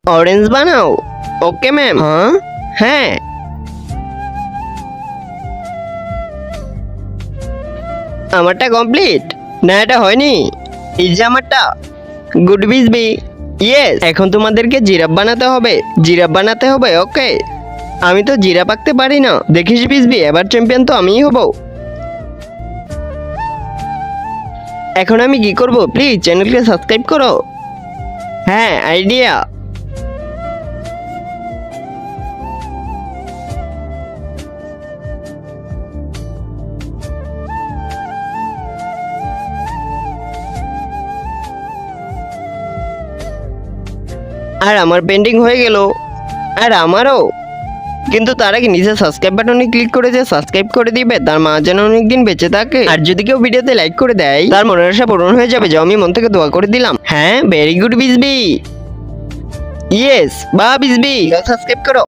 Orange বানাও। Okay ma'am. হ্যাঁ হ্যাঁ। আমারটা কমপ্লিট। না এটা হয়নি। এই যে আমারটা। গুড বিজবি। ইয়েস, এখন তোমাদেরকে জিরাফ বানাতে হবে। জিরাফ বানাতে হবে। ওকে, আমি তো জিরাফ আঁকতে পারি না। দেখিস বিজবি, এবার চ্যাম্পিয়ন তো আমিই হব। এখন আমি কি করব? প্লিজ চ্যানেলকে সাবস্ক্রাইব করো। হ্যাঁ, আইডিয়া। আর আমার পেন্টিং হয়ে গেল। আর আমারও। কিন্তু তার আগে নিচে সাবস্ক্রাইব বাটনে ক্লিক করে যে সাবস্ক্রাইব করে দিবে, তার মা যেন অনেকদিন বেঁচে থাকে। আর যদি কেউ ভিডিওতে লাইক করে দেয়, তার মনের আশা পূরণ হয়ে যাবে, যে আমি মন থেকে দোয়া করে দিলাম। হ্যাঁ, ভেরি গুড বিজবি। ইয়েস, বা বিজবি, সাবস্ক্রাইব করো।